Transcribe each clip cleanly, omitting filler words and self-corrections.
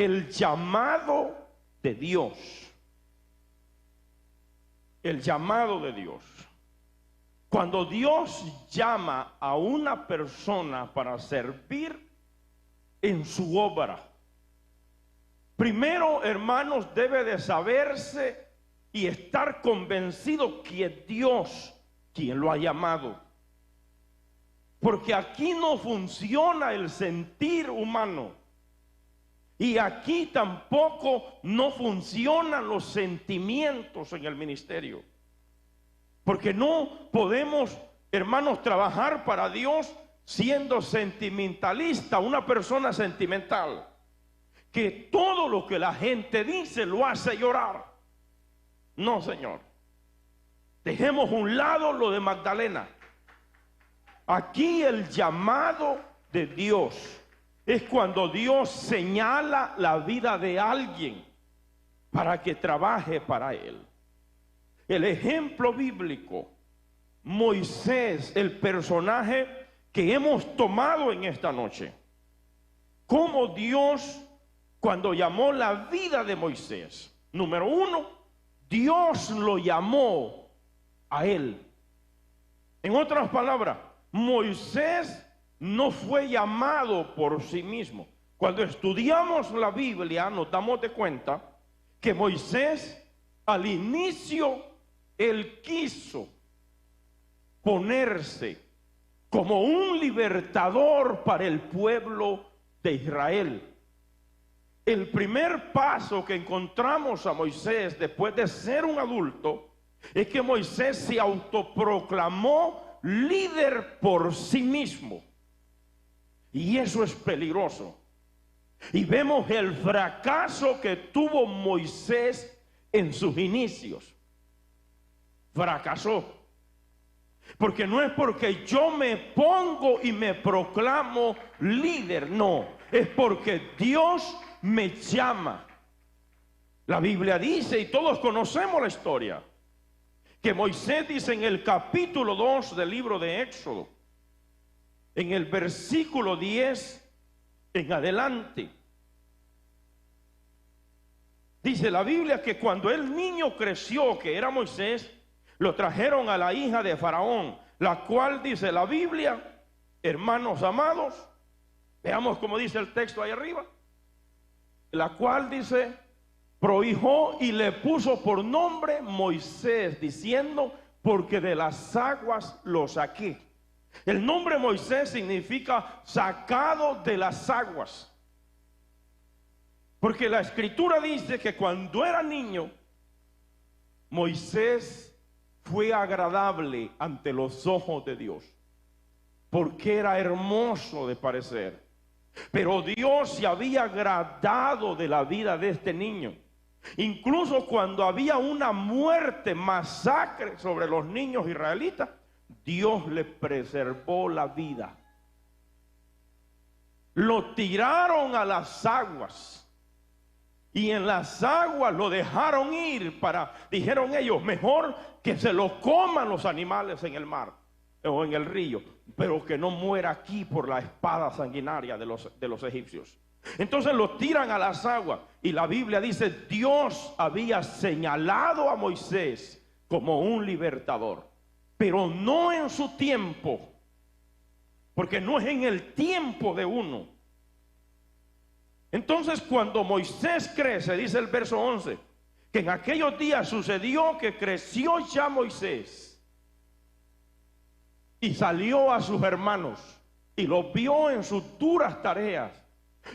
el llamado de Dios. El llamado de Dios. Cuando Dios llama a una persona para servir en su obra, primero, hermanos, debe de saberse y estar convencido que es Dios quien lo ha llamado. Porque aquí no funciona el sentir humano. Y aquí tampoco no funcionan los sentimientos en el ministerio. Porque no podemos, hermanos, trabajar para Dios siendo sentimentalista, una persona sentimental, que todo lo que la gente dice lo hace llorar. No, Señor. Dejemos a un lado lo de Magdalena. Aquí el llamado de Dios es cuando Dios señala la vida de alguien para que trabaje para Él. El ejemplo bíblico, Moisés, el personaje que hemos tomado en esta noche. Cómo Dios, cuando llamó la vida de Moisés, número uno, Dios lo llamó a él. En otras palabras, Moisés no fue llamado por sí mismo. Cuando estudiamos la Biblia nos damos de cuenta que Moisés al inicio él quiso ponerse como un libertador para el pueblo de Israel. El primer paso que encontramos a Moisés después de ser un adulto es que Moisés se autoproclamó líder por sí mismo. Y eso es peligroso. Y vemos el fracaso que tuvo Moisés en sus inicios. Fracasó. Porque no es porque yo me pongo y me proclamo líder, no. Es porque Dios me llama. La Biblia dice, y todos conocemos la historia, que Moisés dice en el capítulo 2 del libro de Éxodo, en el versículo 10 en adelante, dice la Biblia que cuando el niño creció, que era Moisés, lo trajeron a la hija de Faraón, la cual dice la Biblia, hermanos amados, veamos cómo dice el texto ahí arriba, la cual dice, prohijó y le puso por nombre Moisés, diciendo, porque de las aguas lo saqué. El nombre Moisés significa sacado de las aguas. Porque la escritura dice que cuando era niño, Moisés fue agradable ante los ojos de Dios, porque era hermoso de parecer. Pero Dios se había agradado de la vida de este niño. Incluso cuando había una muerte, masacre sobre los niños israelitas, Dios le preservó la vida. Lo tiraron a las aguas. Y en las aguas lo dejaron ir dijeron ellos, mejor que se lo coman los animales en el mar o en el río, pero que no muera aquí por la espada sanguinaria de los egipcios. Entonces lo tiran a las aguas y la Biblia dice, Dios había señalado a Moisés como un libertador, pero no en su tiempo, porque no es en el tiempo de uno. Entonces cuando Moisés crece, dice el verso 11, que en aquellos días sucedió que creció ya Moisés y salió a sus hermanos y los vio en sus duras tareas.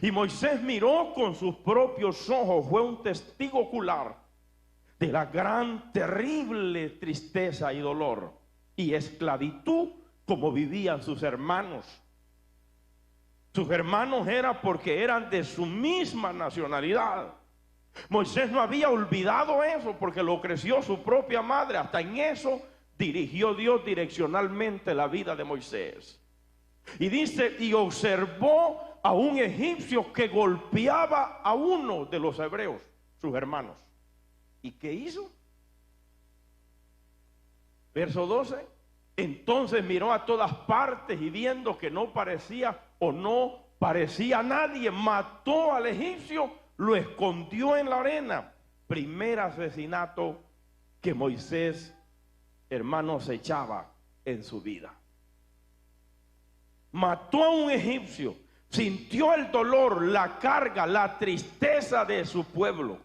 Y Moisés miró con sus propios ojos, fue un testigo ocular de la gran, terrible tristeza y dolor y esclavitud como vivían sus hermanos. Sus hermanos era porque eran de su misma nacionalidad. Moisés no había olvidado eso porque lo creció su propia madre. Hasta en eso dirigió Dios direccionalmente la vida de Moisés. Y dice, y observó a un egipcio que golpeaba a uno de los hebreos, sus hermanos. ¿Y qué hizo? Verso 12. Entonces miró a todas partes y viendo que no parecía nadie, mató al egipcio lo escondió en la arena. Primer asesinato que Moisés, hermanos, echaba en su vida. Mató a un egipcio, sintió el dolor, la carga, la tristeza de su pueblo.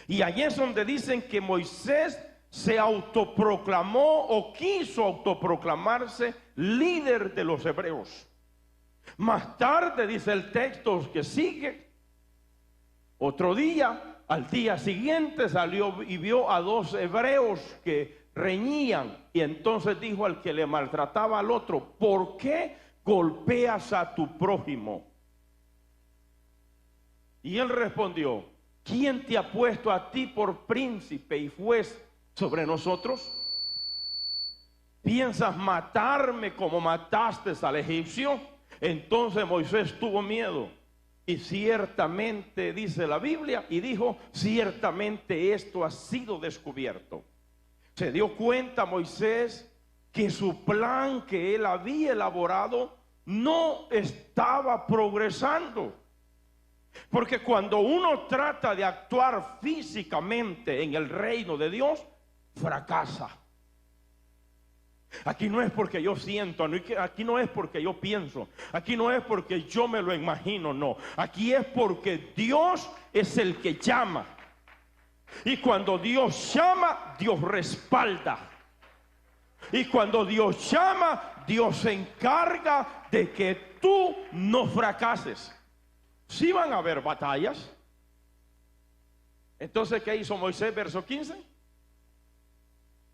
Y allí es donde dicen que Moisés se autoproclamó o quiso autoproclamarse líder de los hebreos. Más tarde, dice el texto que sigue, otro día, al día siguiente salió y vio a dos hebreos que reñían, y entonces dijo al que le maltrataba al otro: ¿por qué golpeas a tu prójimo? Y él respondió: ¿quién te ha puesto a ti por príncipe y juez sobre nosotros? ¿Piensas matarme como mataste al egipcio? Entonces Moisés tuvo miedo, y ciertamente, dice la Biblia, y dijo: ciertamente esto ha sido descubierto. Se dio cuenta Moisés que su plan que él había elaborado no estaba progresando. Porque cuando uno trata de actuar físicamente en el reino de Dios, fracasa. Aquí no es porque yo siento, aquí no es porque yo pienso, aquí no es porque yo me lo imagino, no. Aquí es porque Dios es el que llama. Y cuando Dios llama, Dios respalda. Y cuando Dios llama, Dios se encarga de que tú no fracases. Sí van a haber batallas. Entonces, ¿qué hizo Moisés? Verso 15.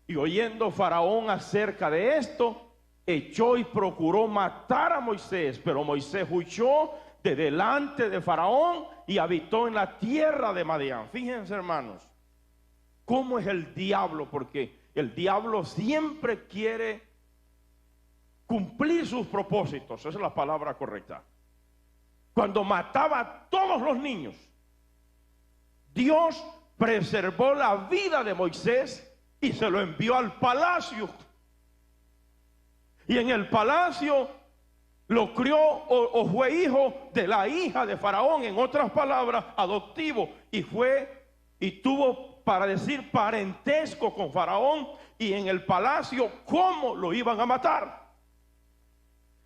Y oyendo Faraón acerca de esto, echó y procuró matar a Moisés. Pero Moisés huyó de delante de Faraón y habitó en la tierra de Madián. Fíjense, hermanos, cómo es el diablo, porque el diablo siempre quiere cumplir sus propósitos. Esa es la palabra correcta. Cuando mataba a todos los niños, Dios preservó la vida de Moisés y se lo envió al palacio. Y en el palacio lo crió o fue hijo de la hija de Faraón, en otras palabras, adoptivo. Y tuvo, para decir, parentesco con Faraón. Y en el palacio, ¿cómo lo iban a matar?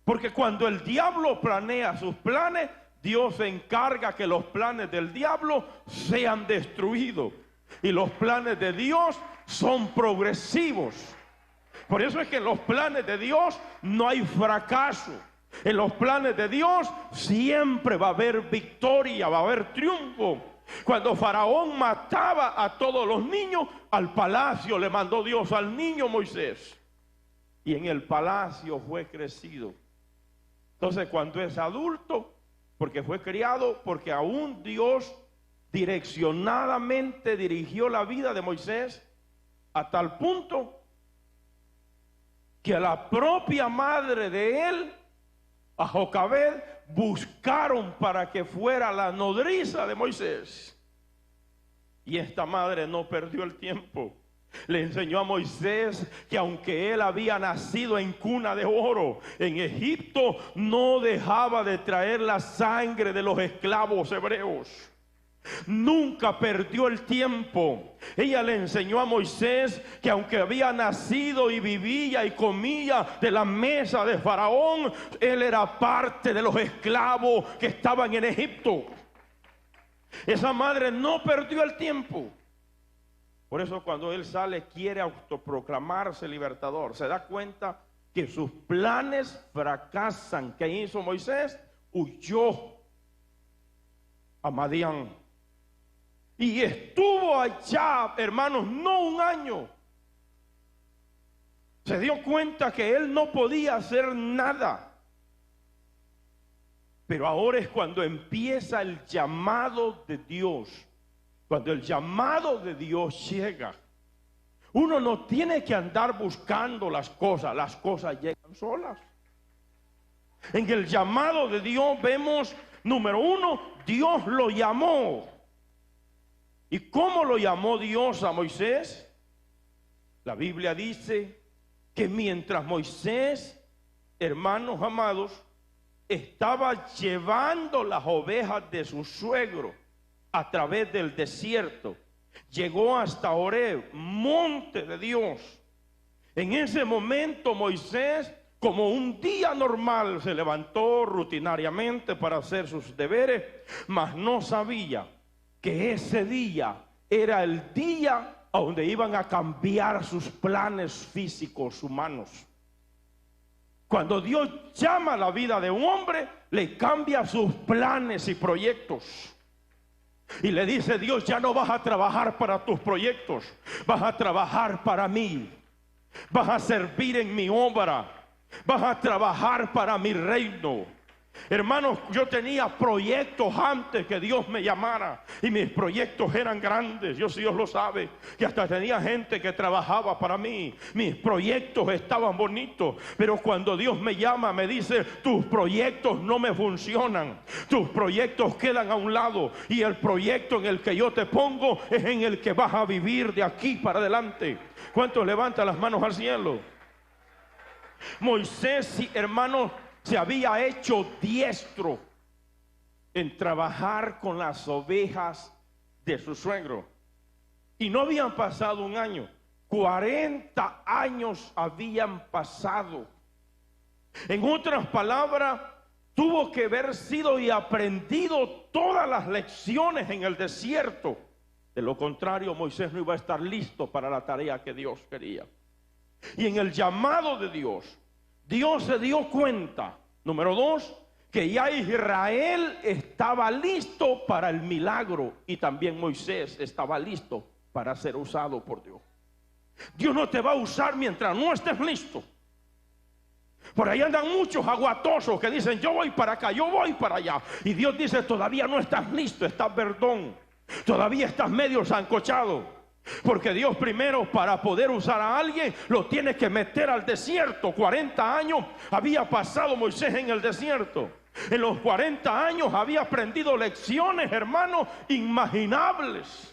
Porque cuando el diablo planea sus planes, Dios se encarga que los planes del diablo sean destruidos. Y los planes de Dios son progresivos. Por eso es que en los planes de Dios no hay fracaso. En los planes de Dios siempre va a haber victoria, va a haber triunfo. Cuando Faraón mataba a todos los niños, al palacio le mandó Dios al niño Moisés. Y en el palacio fue crecido. Entonces, cuando es adulto, porque fue criado, porque aún Dios direccionadamente dirigió la vida de Moisés a tal punto que a la propia madre de él, a Jocabed, buscaron para que fuera la nodriza de Moisés. Y esta madre no perdió el tiempo. Le enseñó a Moisés que aunque él había nacido en cuna de oro en Egipto, no dejaba de traer la sangre de los esclavos hebreos. Nunca perdió el tiempo. Ella le enseñó a Moisés que aunque había nacido y vivía y comía de la mesa de Faraón, él era parte de los esclavos que estaban en Egipto. Esa madre no perdió el tiempo. Por eso cuando él sale quiere autoproclamarse libertador. Se da cuenta que sus planes fracasan. ¿Qué hizo Moisés? Huyó a Madián. Y estuvo allá, hermanos, no un año. Se dio cuenta que él no podía hacer nada. Pero ahora es cuando empieza el llamado de Dios. Cuando el llamado de Dios llega. Uno no tiene que andar buscando las cosas llegan solas. En el llamado de Dios vemos, número uno, Dios lo llamó. ¿Y cómo lo llamó Dios a Moisés? La Biblia dice que mientras Moisés, hermanos amados, estaba llevando las ovejas de su suegro a través del desierto. Llegó hasta Horeb, monte de Dios. En ese momento Moisés, como un día normal, se levantó rutinariamente para hacer sus deberes, mas no sabía que ese día era el día a donde iban a cambiar sus planes físicos humanos. Cuando Dios llama a la vida de un hombre, le cambia sus planes y proyectos. Y le dice Dios: ya no vas a trabajar para tus proyectos, vas a trabajar para mí. Vas a servir en mi obra, vas a trabajar para mi reino. Hermanos, yo tenía proyectos antes que Dios me llamara, y mis proyectos eran grandes. Dios lo sabe, que hasta tenía gente que trabajaba para mí. Mis proyectos estaban bonitos, pero cuando Dios me llama, me dice: tus proyectos no me funcionan, tus proyectos quedan a un lado, y el proyecto en el que yo te pongo es en el que vas a vivir de aquí para adelante. ¿Cuántos levantan las manos al cielo? Moisés, hermanos, se había hecho diestro en trabajar con las ovejas de su suegro. Y no habían pasado un año, 40 años habían pasado. En otras palabras, tuvo que haber sido y aprendido todas las lecciones en el desierto. De lo contrario, Moisés no iba a estar listo para la tarea que Dios quería. Y en el llamado de Dios, Dios se dio cuenta, número 2, que ya Israel estaba listo para el milagro, y también Moisés estaba listo para ser usado por Dios. Dios no te va a usar mientras no estés listo. Por ahí andan muchos aguatosos que dicen: yo voy para acá, yo voy para allá. Y Dios dice: todavía no estás listo, estás verdón, todavía estás medio sancochado. Porque Dios primero, para poder usar a alguien, lo tiene que meter al desierto. 40 años había pasado Moisés en el desierto. En los 40 años había aprendido lecciones, hermanos, inimaginables.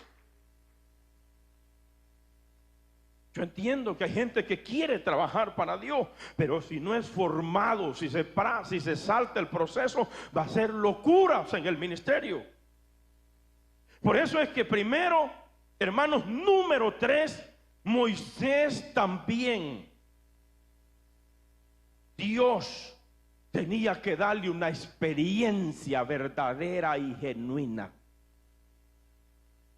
Yo entiendo que hay gente que quiere trabajar para Dios, pero si no es formado, si se salta el proceso, va a ser locuras en el ministerio. Por eso es que primero, hermanos, número 3, Moisés también, Dios tenía que darle una experiencia verdadera y genuina.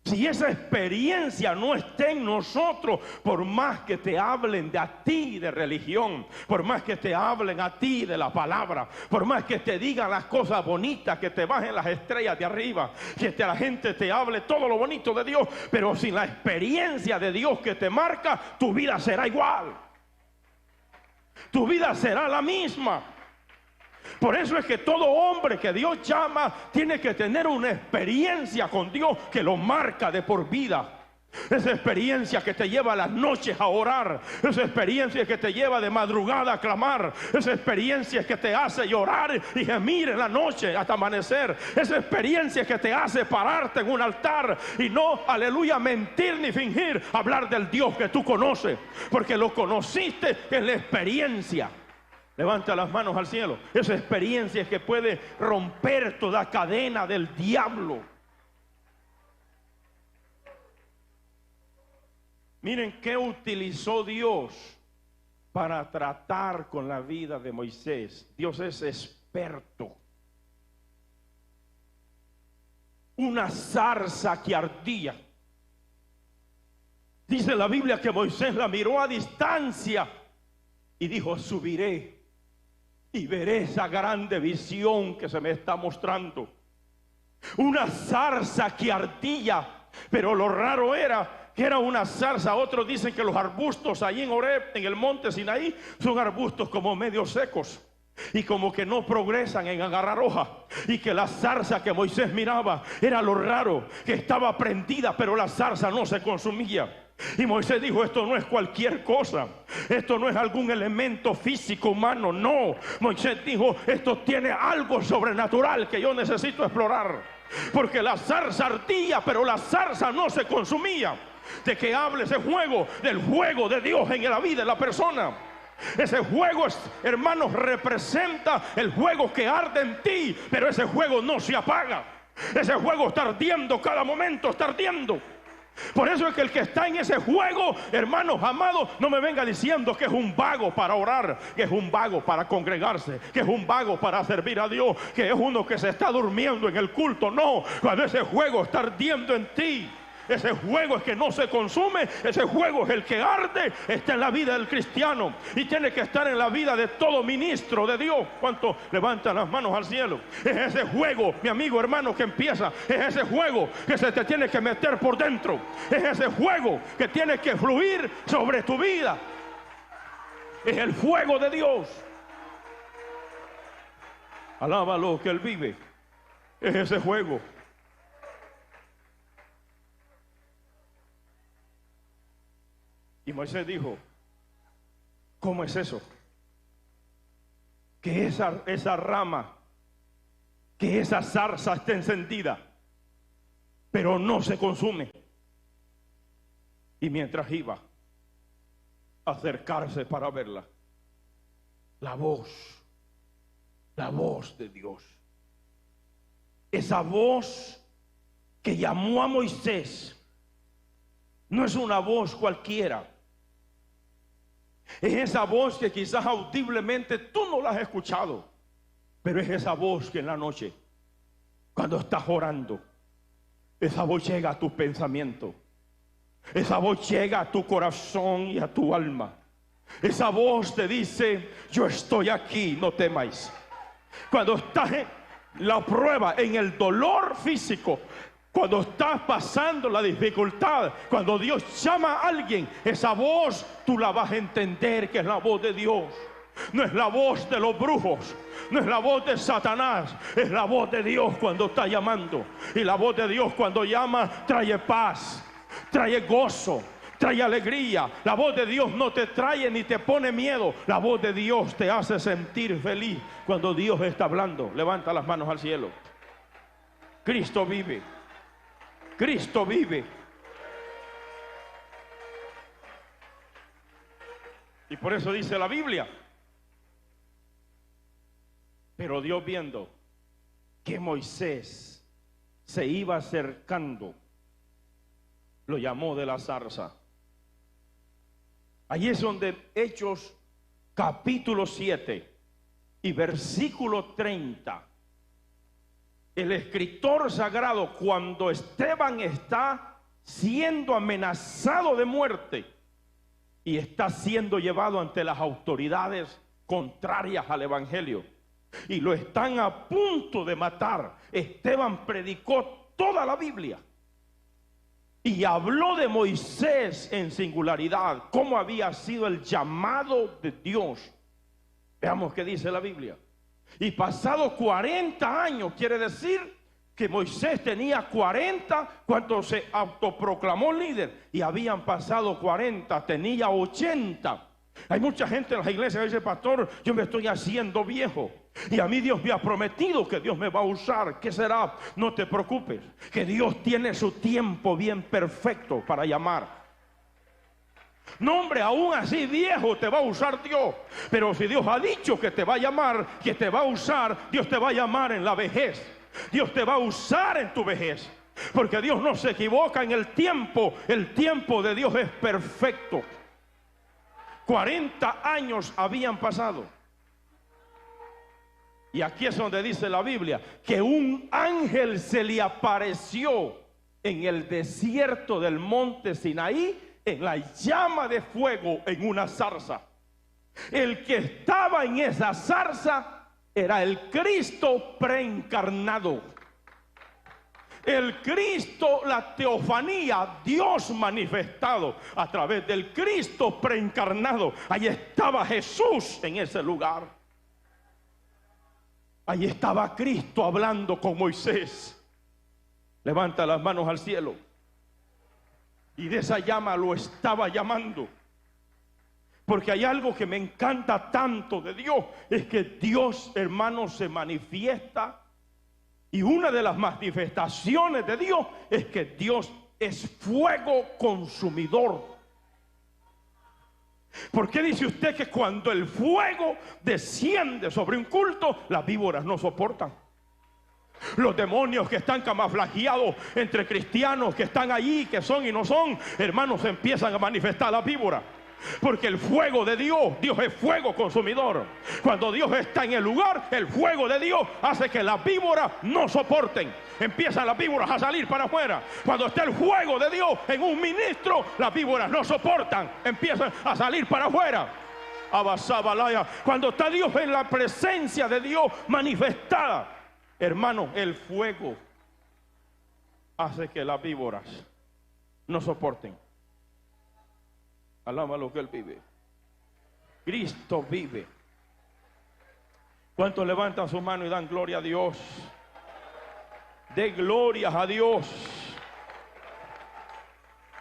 Si esa experiencia no está en nosotros, por más que te hablen de a ti de religión, por más que te hablen a ti de la palabra, por más que te digan las cosas bonitas, que te bajen las estrellas de arriba, que la gente te hable todo lo bonito de Dios, pero sin la experiencia de Dios que te marca, tu vida será igual. Tu vida será la misma. Por eso es que todo hombre que Dios llama tiene que tener una experiencia con Dios que lo marca de por vida. Esa experiencia que te lleva a las noches a orar, esa experiencia que te lleva de madrugada a clamar, esa experiencia que te hace llorar y gemir en la noche hasta amanecer, esa experiencia que te hace pararte en un altar y no, aleluya, mentir ni fingir, hablar del Dios que tú conoces, porque lo conociste en la experiencia. Levanta las manos al cielo. Esa experiencia es que puede romper toda cadena del diablo. Miren qué utilizó Dios para tratar con la vida de Moisés. Dios es experto. Una zarza que ardía. Dice la Biblia que Moisés la miró a distancia y dijo: subiré y veré esa grande visión que se me está mostrando. Una zarza que ardía, pero lo raro era que era una zarza. Otros dicen que los arbustos ahí en Horeb, en el monte Sinaí, son arbustos como medio secos y como que no progresan en agarrar hoja, y que la zarza que Moisés miraba era lo raro, que estaba prendida, pero la zarza no se consumía. Y Moisés dijo: esto no es cualquier cosa, esto no es algún elemento físico humano, no. Moisés dijo: esto tiene algo sobrenatural que yo necesito explorar, porque la zarza ardía, pero la zarza no se consumía. ¿De qué habla ese juego? Del juego de Dios en la vida de la persona. Ese juego, hermanos, representa el juego que arde en ti, pero ese juego no se apaga. Ese fuego está ardiendo, cada momento está ardiendo. Por eso es que el que está en ese juego, hermanos amados, no me venga diciendo que es un vago para orar, que es un vago para congregarse, que es un vago para servir a Dios, que es uno que se está durmiendo en el culto. No, cuando ese fuego está ardiendo en ti, ese fuego es que no se consume, ese fuego es el que arde, está en la vida del cristiano y tiene que estar en la vida de todo ministro de Dios. ¿Cuántos levantan las manos al cielo? Es ese fuego, mi amigo hermano, que empieza, es ese fuego que se te tiene que meter por dentro, es ese fuego que tiene que fluir sobre tu vida, es el fuego de Dios. Alábalo que Él vive, es ese fuego. Y Moisés dijo, ¿cómo es eso? Que esa rama, que esa zarza está encendida, pero no se consume. Y mientras iba a acercarse para verla, la voz de Dios, esa voz que llamó a Moisés, no es una voz cualquiera. Es esa voz que quizás audiblemente tú no la has escuchado, pero es esa voz que en la noche, cuando estás orando, esa voz llega a tu pensamiento, esa voz llega a tu corazón y a tu alma. Esa voz te dice, yo estoy aquí, no temáis. Cuando estás en la prueba, en el dolor físico, cuando estás pasando la dificultad, cuando Dios llama a alguien, esa voz tú la vas a entender que es la voz de Dios. No es la voz de los brujos, no es la voz de Satanás, es la voz de Dios cuando está llamando. Y la voz de Dios cuando llama trae paz, trae gozo, trae alegría. La voz de Dios no te trae ni te pone miedo. La voz de Dios te hace sentir feliz cuando Dios está hablando. Levanta las manos al cielo. Cristo vive. Cristo vive. Y por eso dice la Biblia, pero Dios, viendo que Moisés se iba acercando, lo llamó de la zarza. Allí es donde Hechos capítulo 7 y versículo 30, el escritor sagrado, cuando Esteban está siendo amenazado de muerte y está siendo llevado ante las autoridades contrarias al evangelio y lo están a punto de matar, Esteban predicó toda la Biblia y habló de Moisés en singularidad, cómo había sido el llamado de Dios. Veamos qué dice la Biblia. Y pasado 40 años, quiere decir que Moisés tenía 40 cuando se autoproclamó líder, y habían pasado 40, tenía 80. Hay mucha gente en las iglesias que dice, pastor, yo me estoy haciendo viejo y a mí Dios me ha prometido que Dios me va a usar. ¿Qué será? No te preocupes, que Dios tiene su tiempo bien perfecto para llamar. No, hombre, aún así viejo te va a usar Dios. Pero si Dios ha dicho que te va a llamar, que te va a usar, Dios te va a llamar en la vejez. Dios te va a usar en tu vejez. Porque Dios no se equivoca en el tiempo. El tiempo de Dios es perfecto. 40 años habían pasado. Y aquí es donde dice la Biblia que un ángel se le apareció en el desierto del monte Sinaí, en la llama de fuego, en una zarza. El que estaba en esa zarza era el Cristo preencarnado. El Cristo, la teofanía, Dios manifestado a través del Cristo preencarnado. Ahí estaba Jesús en ese lugar. Ahí estaba Cristo hablando con Moisés. Levanta las manos al cielo. Y de esa llama lo estaba llamando. Porque hay algo que me encanta tanto de Dios, es que Dios, hermanos, se manifiesta. Y una de las manifestaciones de Dios es que Dios es fuego consumidor. ¿Por qué dice usted que cuando el fuego desciende sobre un culto, las víboras no soportan? Los demonios que están camuflajeados entre cristianos que están allí, que son y no son, hermanos, se empiezan a manifestar la víbora. Porque el fuego de Dios, Dios es fuego consumidor. Cuando Dios está en el lugar, el fuego de Dios hace que las víboras no soporten. Empiezan las víboras a salir para afuera. Cuando está el fuego de Dios en un ministro, las víboras no soportan, empiezan a salir para afuera. Abasabalaya. Cuando está Dios en la presencia de Dios manifestada, hermano, el fuego hace que las víboras no soporten. Alaba lo que Él vive. Cristo vive. ¿Cuántos levantan su mano y dan gloria a Dios? De glorias a Dios.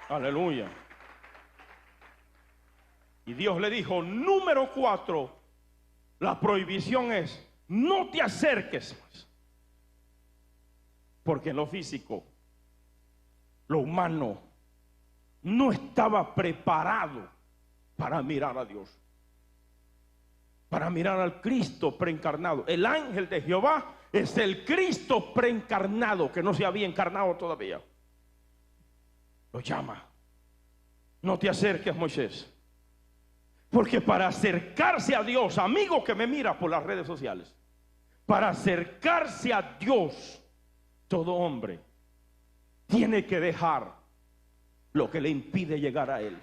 Aleluya. Y Dios le dijo, número 4, la prohibición es, no te acerques más. Porque en lo físico, lo humano, no estaba preparado para mirar a Dios, para mirar al Cristo preencarnado. El ángel de Jehová es el Cristo preencarnado, que no se había encarnado todavía. Lo llama. No te acerques, Moisés. Porque para acercarse a Dios, amigo que me mira por las redes sociales, para acercarse a Dios, todo hombre tiene que dejar lo que le impide llegar a Él.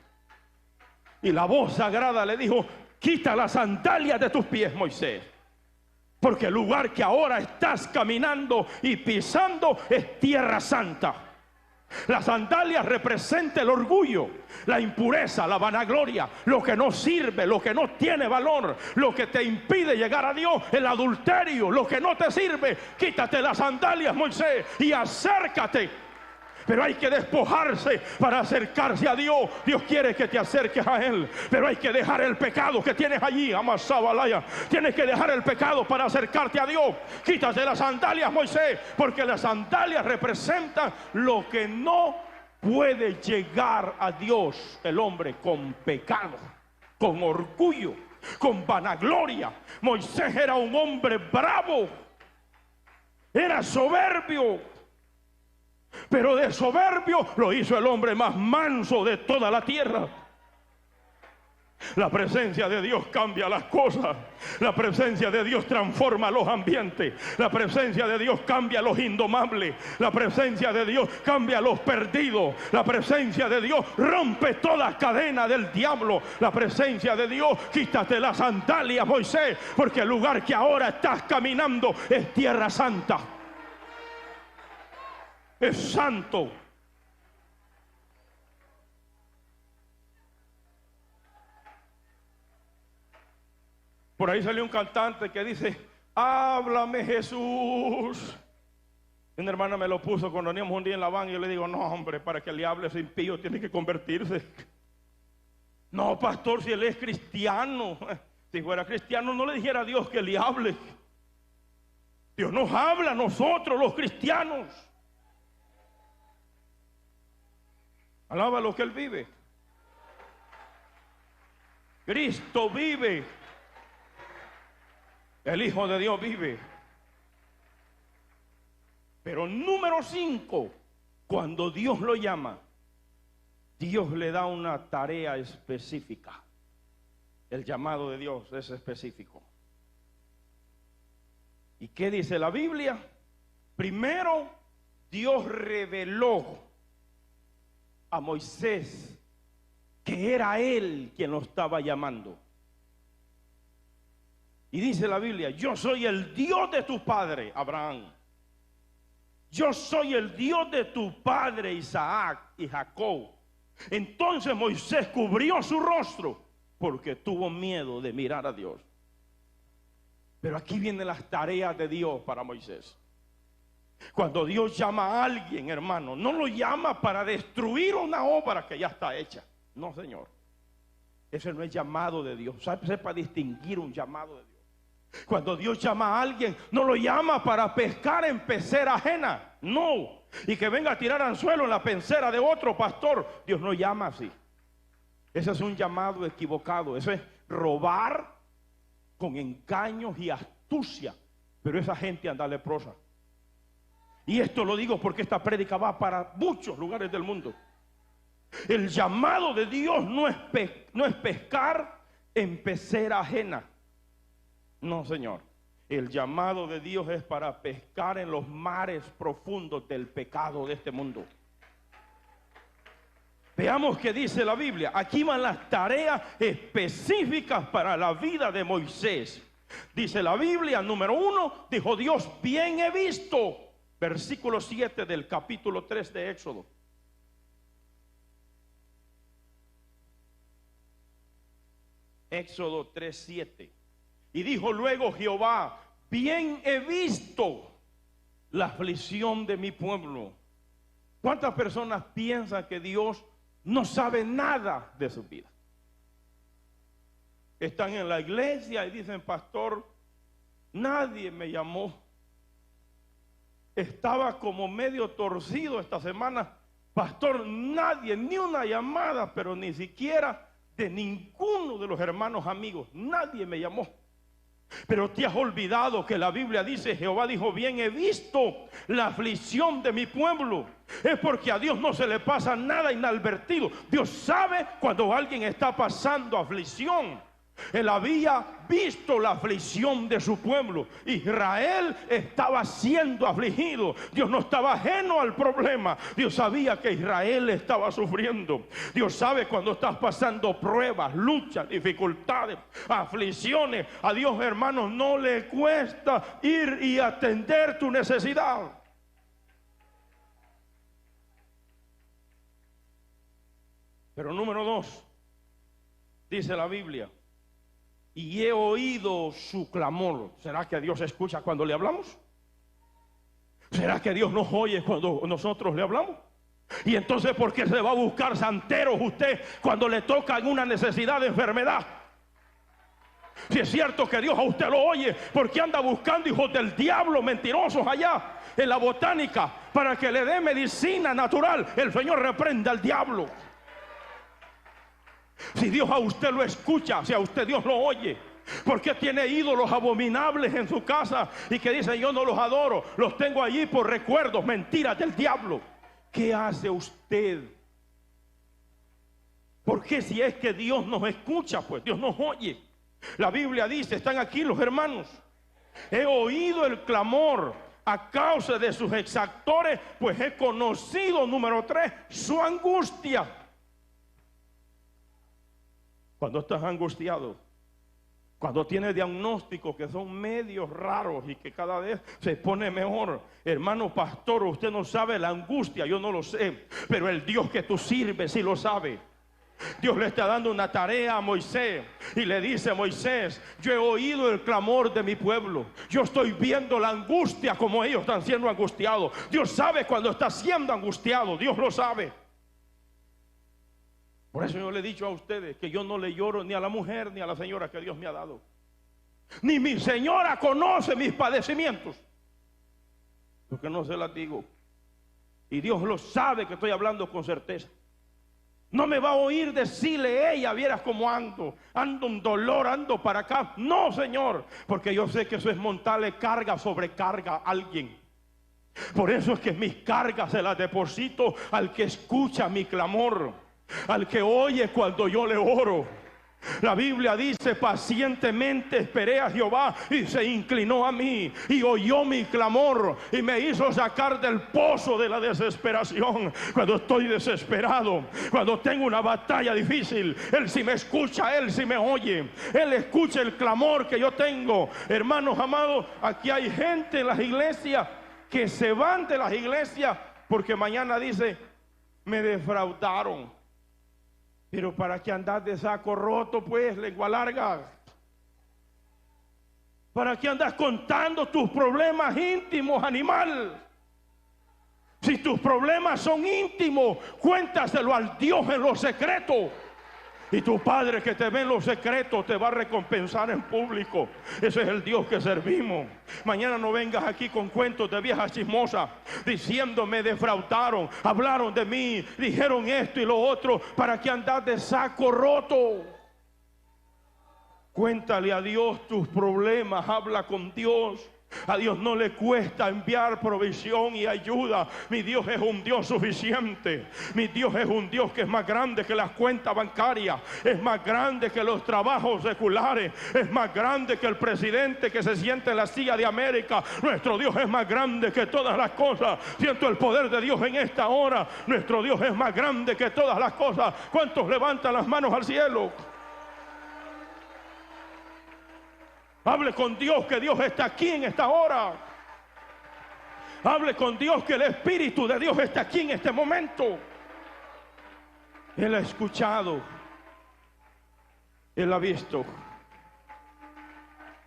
Y la voz sagrada le dijo, quita las sandalias de tus pies, Moisés, porque el lugar que ahora estás caminando y pisando es tierra santa. Las sandalias representan el orgullo, la impureza, la vanagloria, lo que no sirve, lo que no tiene valor, lo que te impide llegar a Dios, el adulterio, lo que no te sirve. Quítate las sandalias, Moisés, y acércate. Pero hay que despojarse para acercarse a Dios. Dios quiere que te acerques a Él, pero hay que dejar el pecado que tienes allí. Amasabalaya. Tienes que dejar el pecado para acercarte a Dios. Quítate las sandalias, Moisés, porque las sandalias representan lo que no puede llegar a Dios el hombre con pecado, con orgullo, con vanagloria. Moisés era un hombre bravo, era soberbio. Pero de soberbio lo hizo el hombre más manso de toda la tierra. La presencia de Dios cambia las cosas. La presencia de Dios transforma los ambientes. La presencia de Dios cambia los indomables. La presencia de Dios cambia los perdidos. La presencia de Dios rompe toda cadena del diablo. La presencia de Dios, quítate las sandalias, Moisés, porque el lugar que ahora estás caminando es tierra santa. Es santo. Por ahí salió un cantante que dice, háblame Jesús. Una hermana me lo puso cuando veníamos un día en la van y yo le digo, no hombre, para que le hables impío tiene que convertirse. No, pastor, si él es cristiano. Si fuera cristiano no le dijera a Dios que le hable. Dios nos habla a nosotros los cristianos. Alaba lo que Él vive. Cristo vive. El Hijo de Dios vive. Pero número 5, cuando Dios lo llama, Dios le da una tarea específica. El llamado de Dios es específico. ¿Y qué dice la Biblia? Primero, Dios reveló a Moisés que era Él quien lo estaba llamando. Y dice la Biblia, yo soy el Dios de tu padre Abraham, yo soy el Dios de tu padre Isaac y Jacob. Entonces Moisés cubrió su rostro porque tuvo miedo de mirar a Dios. Pero aquí vienen las tareas de Dios para Moisés. Cuando Dios llama a alguien, hermano, no lo llama para destruir una obra que ya está hecha. No, Señor. Ese no es llamado de Dios. Sepa distinguir un llamado de Dios. Cuando Dios llama a alguien, no lo llama para pescar en pecera ajena. No. Y que venga a tirar anzuelo en la pecera de otro pastor. Dios no llama así. Ese es un llamado equivocado. Eso es robar con engaños y astucia. Pero esa gente anda leprosa. Y esto lo digo porque esta prédica va para muchos lugares del mundo. El llamado de Dios no es pescar en pecera ajena. No, Señor. El llamado de Dios es para pescar en los mares profundos del pecado de este mundo. Veamos qué dice la Biblia. Aquí van las tareas específicas para la vida de Moisés. Dice la Biblia, número 1, dijo Dios, bien he visto. Versículo 7 del capítulo 3 de Éxodo. Éxodo 3:7. Y dijo luego Jehová, bien he visto la aflicción de mi pueblo. ¿Cuántas personas piensan que Dios no sabe nada de su vida? Están en la iglesia y dicen, pastor, nadie me llamó. Estaba como medio torcido esta semana. Pastor, nadie, ni una llamada, pero ni siquiera de ninguno de los hermanos amigos. Nadie me llamó. Pero te has olvidado que la Biblia dice, Jehová dijo, bien he visto la aflicción de mi pueblo. Es porque a Dios no se le pasa nada inadvertido. Dios sabe cuando alguien está pasando aflicción. Él había visto la aflicción de su pueblo. Israel estaba siendo afligido. Dios no estaba ajeno al problema. Dios sabía que Israel estaba sufriendo. Dios sabe cuando estás pasando pruebas, luchas, dificultades, aflicciones. A Dios, hermanos, no le cuesta ir y atender tu necesidad. Pero número 2, dice la Biblia, y he oído su clamor. ¿Será que Dios escucha cuando le hablamos? ¿Será que Dios nos oye cuando nosotros le hablamos? Y entonces, ¿por qué se va a buscar santeros usted cuando le toca en una necesidad de enfermedad? Si es cierto que Dios a usted lo oye, ¿por qué anda buscando hijos del diablo mentirosos allá en la botánica para que le dé medicina natural? El Señor reprenda al diablo. Si Dios a usted lo escucha, si a usted Dios lo oye, ¿por qué tiene ídolos abominables en su casa y que dicen yo no los adoro, los tengo allí por recuerdos? Mentiras del diablo. ¿Qué hace usted? Porque si es que Dios nos escucha, pues Dios nos oye. La Biblia dice, están aquí los hermanos, he oído el clamor a causa de sus exactores, pues he conocido, número 3, su angustia. Cuando estás angustiado, cuando tienes diagnósticos que son medios raros y que cada vez se pone mejor, hermano pastor, usted no sabe la angustia, yo no lo sé, pero el Dios que tú sirves sí lo sabe. Dios le está dando una tarea a Moisés y le dice a Moisés, yo he oído el clamor de mi pueblo, yo estoy viendo la angustia como ellos están siendo angustiados. Dios sabe cuando está siendo angustiado, Dios lo sabe. Por eso yo le he dicho a ustedes que yo no le lloro ni a la mujer ni a la señora que Dios me ha dado. Ni mi señora conoce mis padecimientos, porque no se las digo. Y Dios lo sabe que estoy hablando con certeza. No me va a oír decirle ella, vieras cómo ando un dolor, ando para acá. No, Señor, porque yo sé que eso es montarle carga sobre carga a alguien. Por eso es que mis cargas se las deposito al que escucha mi clamor, al que oye cuando yo le oro. La Biblia dice, pacientemente esperé a Jehová y se inclinó a mí y oyó mi clamor y me hizo sacar del pozo de la desesperación. Cuando estoy desesperado, cuando tengo una batalla difícil, Él sí me escucha, Él sí me oye, Él escucha el clamor que yo tengo. Hermanos amados, aquí hay gente en las iglesias que se van de las iglesias porque mañana dice, me defraudaron. Pero ¿para qué andas de saco roto, pues, lengua larga? ¿Para qué andas contando tus problemas íntimos, animal? Si tus problemas son íntimos, cuéntaselo al Dios en lo secreto. Y tu Padre que te ve en los secretos te va a recompensar en público. Ese es el Dios que servimos. Mañana no vengas aquí con cuentos de viejas chismosas diciendo me defraudaron, hablaron de mí, dijeron esto y lo otro. ¿Para qué andas de saco roto? Cuéntale a Dios tus problemas, habla con Dios. A Dios no le cuesta enviar provisión y ayuda. Mi Dios es un Dios suficiente. Mi Dios es un Dios que es más grande que las cuentas bancarias, es más grande que los trabajos seculares, es más grande que el presidente que se siente en la silla de América. Nuestro Dios es más grande que todas las cosas. Siento el poder de Dios en esta hora. Nuestro Dios es más grande que todas las cosas. ¿Cuántos levantan las manos al cielo? Hable con Dios, que Dios está aquí en esta hora. Hable con Dios, que el Espíritu de Dios está aquí en este momento. Él ha escuchado, Él ha visto.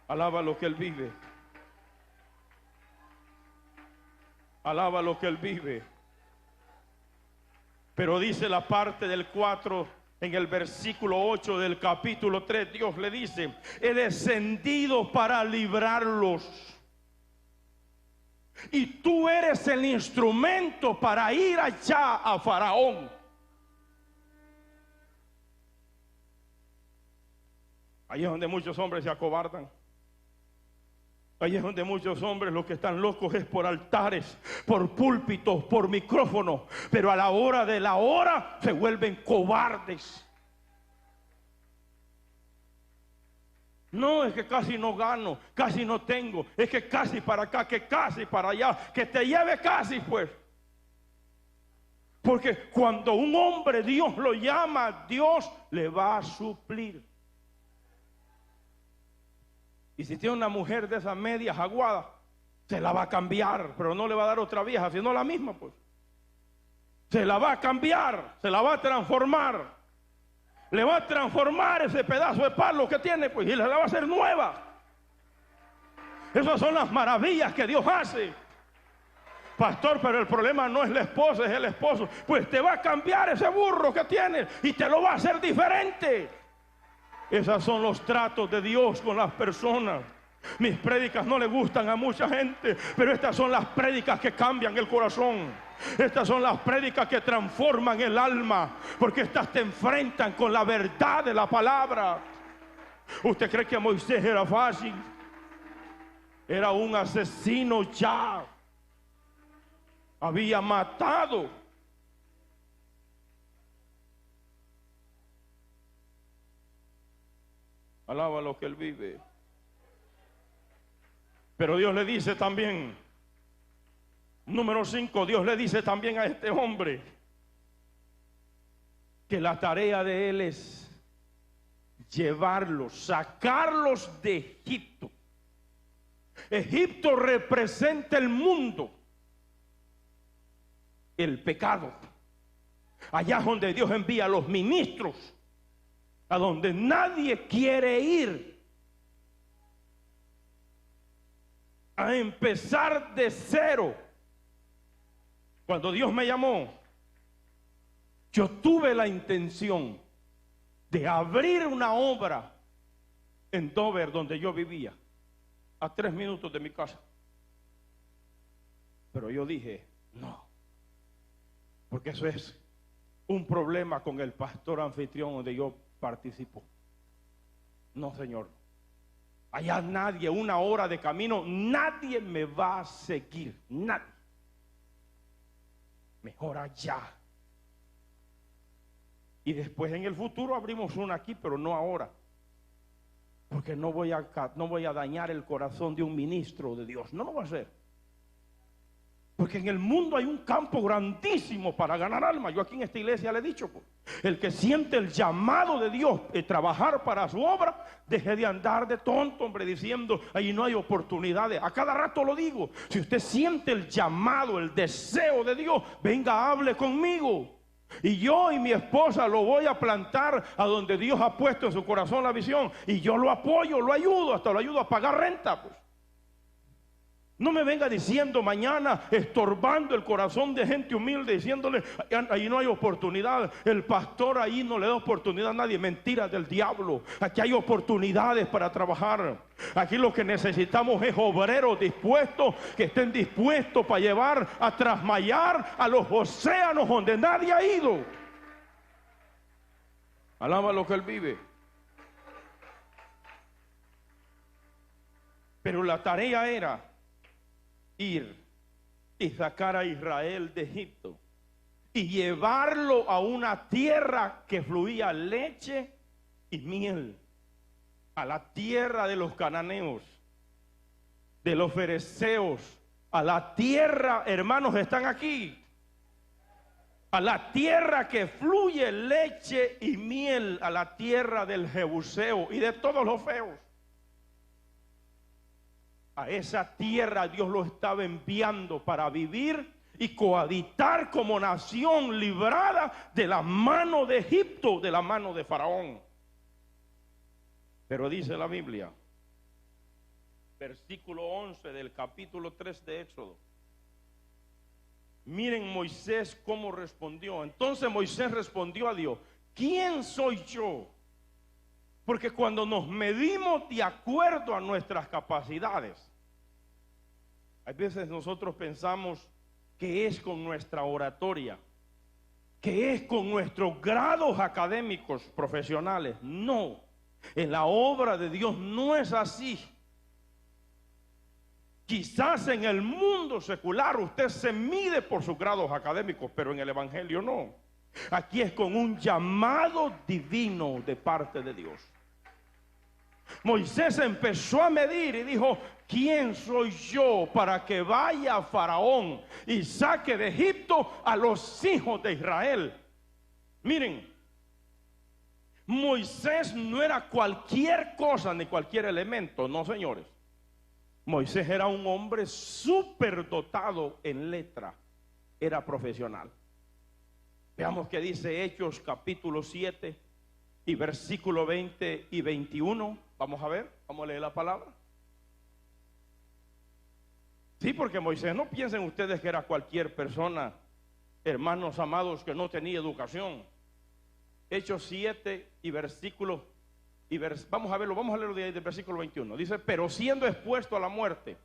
Alaba lo que Él vive. Alaba lo que Él vive. Pero dice la parte del 4. En el versículo 8 del capítulo 3, Dios le dice: he descendido para librarlos, y tú eres el instrumento para ir allá a Faraón. Ahí es donde muchos hombres se acobardan. Ahí es donde muchos hombres lo que están locos es por altares, por púlpitos, por micrófonos. Pero a la hora de la hora se vuelven cobardes. No, es que casi no gano, casi no tengo. Es que casi para acá, que casi para allá. Que te lleve casi, pues. Porque cuando un hombre Dios lo llama, Dios le va a suplir. Y si tiene una mujer de esas medias aguadas, se la va a cambiar, pero no le va a dar otra vieja, sino la misma, pues. Se la va a cambiar, se la va a transformar. Le va a transformar ese pedazo de palo que tiene, pues, y la va a hacer nueva. Esas son las maravillas que Dios hace. Pastor, pero el problema no es la esposa, es el esposo. Pues te va a cambiar ese burro que tienes y te lo va a hacer diferente. Esos son los tratos de Dios con las personas. Mis prédicas no le gustan a mucha gente, pero estas son las prédicas que cambian el corazón. Estas son las prédicas que transforman el alma, porque estas te enfrentan con la verdad de la palabra. ¿Usted cree que Moisés era fácil? Era un asesino ya. Había matado. Alaba lo que Él vive. Pero Dios le dice también, número 5, Dios le dice también a este hombre que la tarea de él es llevarlos, sacarlos de Egipto. Egipto representa el mundo, el pecado. Allá es donde Dios envía a los ministros, a donde nadie quiere ir, a empezar de cero. Cuando Dios me llamó, yo tuve la intención de abrir una obra en Dover, donde yo vivía, a 3 minutos de mi casa. Pero yo dije, no, porque eso es un problema con el pastor anfitrión donde yo participo. No, Señor, allá nadie, 1 hora de camino, nadie me va a seguir, nadie. Mejor allá. Y después en el futuro abrimos una aquí, pero no ahora, porque no voy a dañar el corazón de un ministro de Dios. No lo voy a hacer. Porque en el mundo hay un campo grandísimo para ganar almas. Yo aquí en esta iglesia le he dicho, pues, el que siente el llamado de Dios de trabajar para su obra, deje de andar de tonto, hombre, diciendo ahí no hay oportunidades. A cada rato lo digo. Si usted siente el llamado, el deseo de Dios, venga, hable conmigo. Y yo y mi esposa lo voy a plantar a donde Dios ha puesto en su corazón la visión. Y yo lo apoyo, lo ayudo, hasta lo ayudo a pagar renta, pues. No me venga diciendo mañana, estorbando el corazón de gente humilde, diciéndole, ahí no hay oportunidad. El pastor ahí no le da oportunidad a nadie. Mentira del diablo. Aquí hay oportunidades para trabajar. Aquí lo que necesitamos es obreros dispuestos, que estén dispuestos para llevar a trasmayar a los océanos donde nadie ha ido. Alaba lo que Él vive. Pero la tarea era ir y sacar a Israel de Egipto y llevarlo a una tierra que fluía leche y miel, a la tierra de los cananeos, de los fereceos, a la tierra, hermanos, están aquí, a la tierra que fluye leche y miel, a la tierra del Jebuseo y de todos los feos. A esa tierra Dios lo estaba enviando para vivir y cohabitar como nación librada de la mano de Egipto, de la mano de Faraón. Pero dice la Biblia, versículo 11 del capítulo 3 de Éxodo. Miren Moisés cómo respondió. Entonces Moisés respondió a Dios: ¿quién soy yo? Porque cuando nos medimos de acuerdo a nuestras capacidades, hay veces nosotros pensamos que es con nuestra oratoria, que es con nuestros grados académicos profesionales. No, en la obra de Dios no es así. Quizás en el mundo secular usted se mide por sus grados académicos, pero en el Evangelio no. Aquí es con un llamado divino de parte de Dios. Moisés empezó a medir y dijo: ¿quién soy yo para que vaya a Faraón y saque de Egipto a los hijos de Israel? Miren, Moisés no era cualquier cosa ni cualquier elemento, no, señores. Moisés era un hombre superdotado en letra, era profesional. Veamos qué dice Hechos capítulo 7 y versículo 20 y 21. Vamos a ver, vamos a leer la palabra. Sí, porque Moisés, no piensen ustedes que era cualquier persona, hermanos amados, que no tenía educación. Hechos 7 y versículo, vamos a verlo, vamos a leerlo del versículo 21. Dice: pero siendo expuesto a la muerte,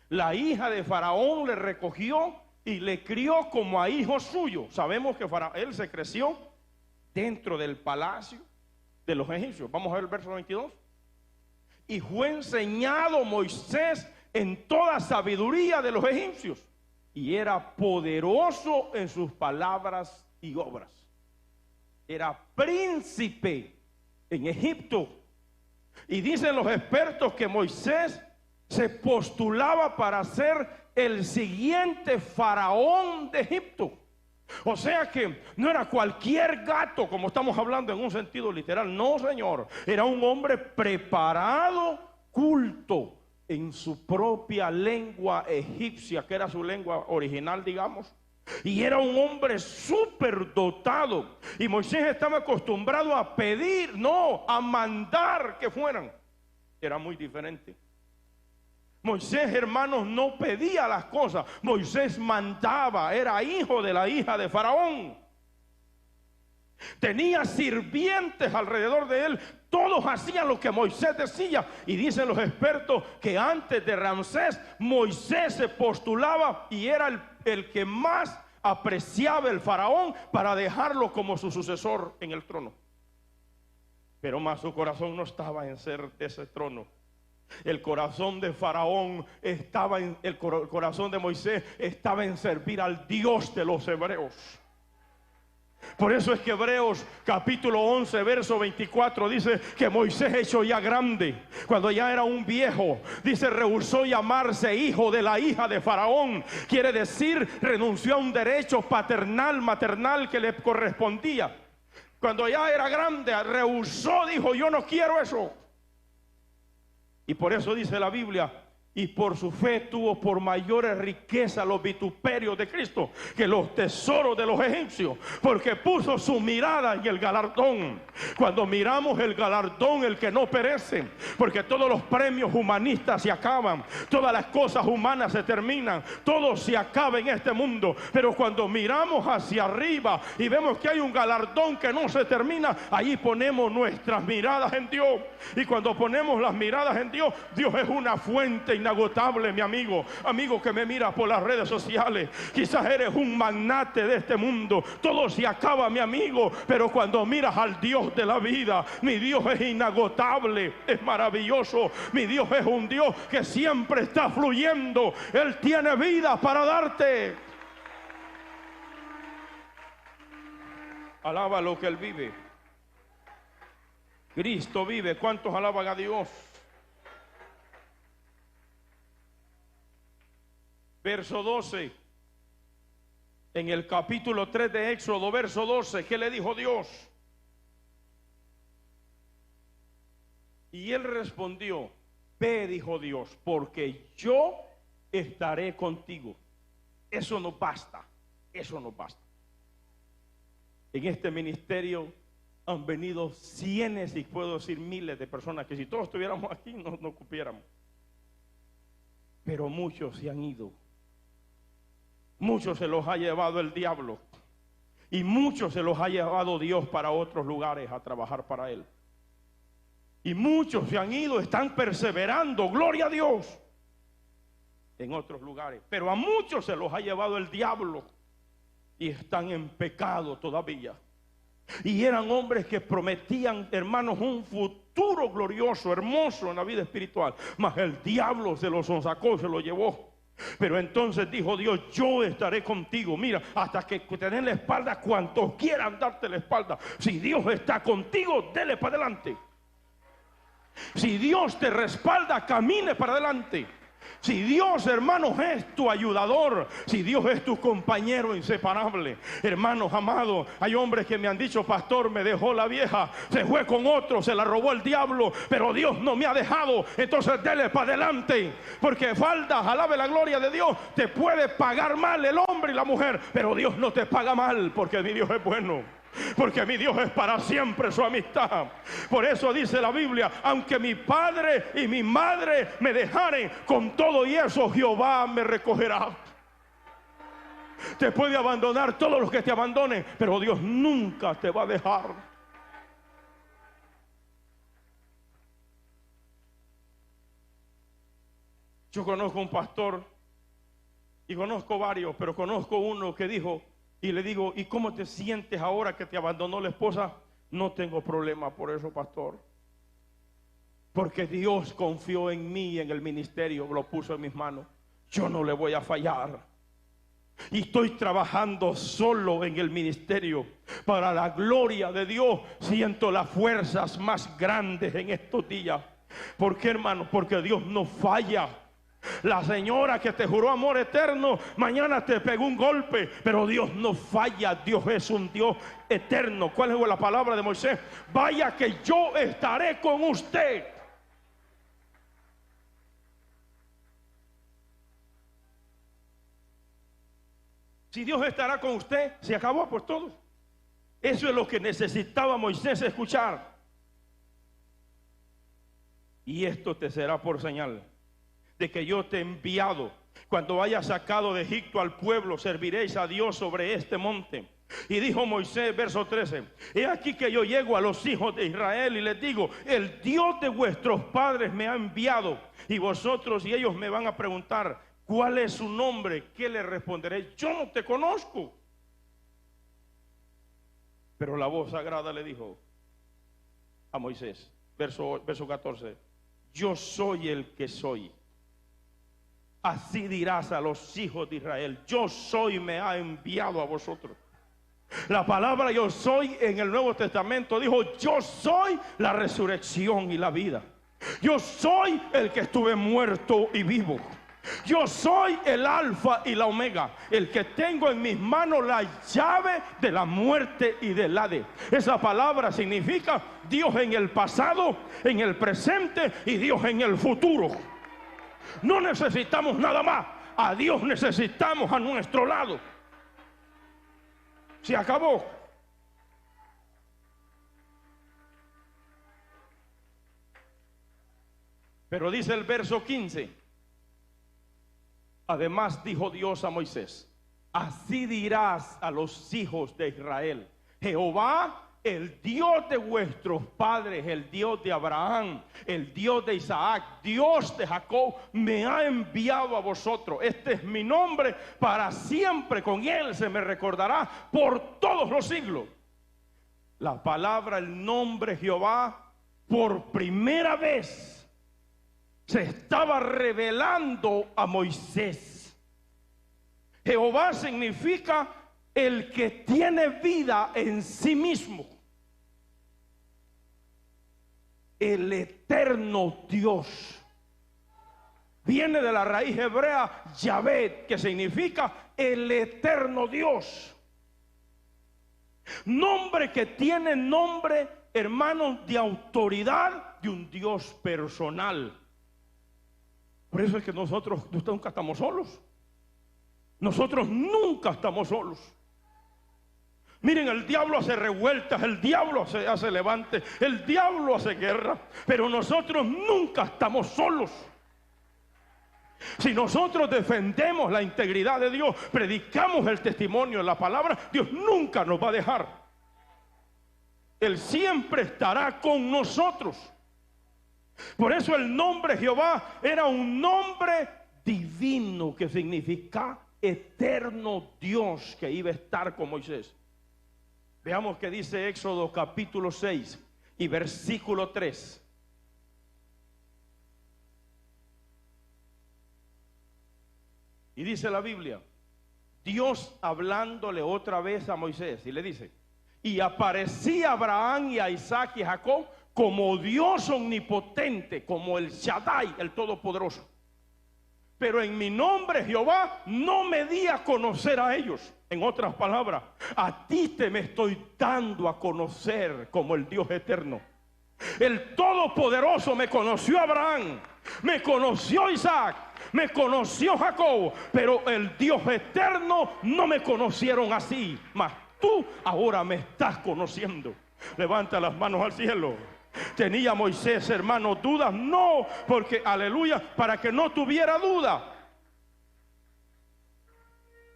la hija de Faraón le recogió y le crió como a hijo suyo. Sabemos que él se creció dentro del palacio de los egipcios. Vamos a ver el verso 22. Y fue enseñado Moisés en toda sabiduría de los egipcios, y era poderoso en sus palabras y obras. Era príncipe en Egipto. Y dicen los expertos que Moisés se postulaba para ser el siguiente faraón de Egipto. O sea que no era cualquier gato, como estamos hablando en un sentido literal. No, señor, era un hombre preparado, culto en su propia lengua egipcia, que era su lengua original, digamos. Y era un hombre súper dotado. Y Moisés estaba acostumbrado a pedir, no, a mandar que fueran. Era muy diferente. Moisés, hermanos, no pedía las cosas. Moisés mandaba. Era hijo de la hija de Faraón. Tenía sirvientes alrededor de él. Todos hacían lo que Moisés decía. Y dicen los expertos que antes de Ramsés, Moisés se postulaba y era el que más apreciaba el faraón para dejarlo como su sucesor en el trono. Pero más su corazón no estaba en ser de ese trono. El corazón de Faraón estaba en el corazón de Moisés estaba en servir al Dios de los hebreos. Por eso es que Hebreos capítulo 11 verso 24 dice que Moisés, hecho ya grande, cuando ya era un viejo, dice, rehusó llamarse hijo de la hija de Faraón. Quiere decir, renunció a un derecho paternal, maternal que le correspondía. Cuando ya era grande, rehusó, dijo: yo no quiero eso. Y por eso dice la Biblia: y por su fe tuvo por mayores riquezas los vituperios de Cristo que los tesoros de los egipcios, porque puso su mirada en el galardón. Cuando miramos el galardón, el que no perece, porque todos los premios humanistas se acaban, todas las cosas humanas se terminan, todo se acaba en este mundo. Pero cuando miramos hacia arriba y vemos que hay un galardón que no se termina, allí ponemos nuestras miradas en Dios. Y cuando ponemos las miradas en Dios, Dios es una fuente inagotable, mi amigo, amigo que me mira por las redes sociales. Quizás eres un magnate de este mundo, todo se acaba, mi amigo, pero cuando miras al Dios de la vida, mi Dios es inagotable, es maravilloso. Mi Dios es un Dios que siempre está fluyendo. Él tiene vida para darte. Alaba lo que Él vive. Cristo vive. ¿Cuántos alaban a Dios? Verso 12. En el capítulo 3 de Éxodo, verso 12, ¿qué le dijo Dios? Y él respondió: ve, dijo Dios, porque yo estaré contigo. Eso no basta, eso no basta. En este ministerio han venido cientos, y puedo decir miles de personas, que si todos estuviéramos aquí no cupiéramos. Pero muchos se han ido. Muchos se los ha llevado el diablo. Y muchos se los ha llevado Dios para otros lugares a trabajar para Él. Y muchos se han ido, están perseverando, gloria a Dios, en otros lugares. Pero a muchos se los ha llevado el diablo y están en pecado todavía. Y eran hombres que prometían, hermanos, un futuro glorioso, hermoso en la vida espiritual. Mas el diablo se los sacó, se los llevó. Pero entonces dijo Dios: yo estaré contigo. Mira, hasta que te den la espalda, cuantos quieran darte la espalda. Si Dios está contigo, dele para adelante. Si Dios te respalda, camine para adelante. Si Dios, hermanos, es tu ayudador, si Dios es tu compañero inseparable. Hermanos amados, hay hombres que me han dicho: pastor, me dejó la vieja, se fue con otro, se la robó el diablo, pero Dios no me ha dejado. Entonces dele para adelante, porque faldas, alabe la gloria de Dios. Te puede pagar mal el hombre y la mujer, pero Dios no te paga mal, porque mi Dios es bueno. Porque mi Dios es para siempre su amistad. Por eso dice la Biblia: aunque mi padre y mi madre me dejaren, con todo y eso Jehová me recogerá. Te puede abandonar todos los que te abandonen, pero Dios nunca te va a dejar. Yo conozco un pastor y conozco varios, pero conozco uno que dijo, y le digo: ¿y cómo te sientes ahora que te abandonó la esposa? No tengo problema por eso, pastor, porque Dios confió en mí y en el ministerio, lo puso en mis manos. Yo no le voy a fallar. Y estoy trabajando solo en el ministerio para la gloria de Dios. Siento las fuerzas más grandes en estos días. ¿Por qué, hermano? Porque Dios no falla. La señora que te juró amor eterno, mañana te pegó un golpe, pero Dios no falla. Dios es un Dios eterno. ¿Cuál es la palabra de Moisés? Vaya que yo estaré con usted. Si Dios estará con usted, se acabó pues todo. Eso es lo que necesitaba Moisés escuchar. Y esto te será por señal de que yo te he enviado. Cuando hayas sacado de Egipto al pueblo, serviréis a Dios sobre este monte. Y dijo Moisés, verso 13: he aquí que yo llego a los hijos de Israel y les digo: el Dios de vuestros padres me ha enviado. Y vosotros y ellos me van a preguntar: ¿cuál es su nombre? ¿Qué le responderé? Yo no te conozco. Pero la voz sagrada le dijo a Moisés, verso 14: yo soy el que soy. Así dirás a los hijos de Israel: yo soy, me ha enviado a vosotros. La palabra yo soy en el Nuevo Testamento dijo: yo soy la resurrección y la vida. Yo soy el que estuve muerto y vivo. Yo soy el alfa y la omega, el que tengo en mis manos la llave de la muerte y del Hades. Esa palabra significa Dios en el pasado, en el presente y Dios en el futuro. No necesitamos nada más. A Dios necesitamos a nuestro lado. Se acabó. Pero dice el verso 15: además dijo Dios a Moisés: así dirás a los hijos de Israel: Jehová el Dios de vuestros padres, el Dios de Abraham, el Dios de Isaac, Dios de Jacob, me ha enviado a vosotros. Este es mi nombre para siempre, con él se me recordará por todos los siglos. La palabra, el nombre Jehová, por primera vez se estaba revelando a Moisés. Jehová significa el que tiene vida en sí mismo. El eterno Dios. Viene de la raíz hebrea Yahvé, que significa el eterno Dios. Nombre que tiene nombre, hermanos, de autoridad de un Dios personal. Por eso es que nosotros nunca estamos solos. Nosotros nunca estamos solos. Miren, el diablo hace revueltas, el diablo hace levante, el diablo hace guerra, pero nosotros nunca estamos solos. Si nosotros defendemos la integridad de Dios, predicamos el testimonio de la palabra, Dios nunca nos va a dejar. Él siempre estará con nosotros. Por eso el nombre Jehová era un nombre divino que significa eterno Dios que iba a estar con Moisés. Veamos qué dice Éxodo capítulo 6 y versículo 3. Y dice la Biblia, Dios hablándole otra vez a Moisés y le dice: y aparecía a Abraham y a Isaac y a Jacob como Dios omnipotente, como el Shaddai, el Todopoderoso. Pero en mi nombre Jehová no me di a conocer a ellos. En otras palabras, a ti te me estoy dando a conocer como el Dios eterno. El Todopoderoso me conoció a Abraham, me conoció a Isaac, me conoció a Jacob, pero el Dios eterno no me conocieron así. Mas tú ahora me estás conociendo. Levanta las manos al cielo. ¿Tenía Moisés, hermano, dudas? No, porque, aleluya, para que no tuviera duda.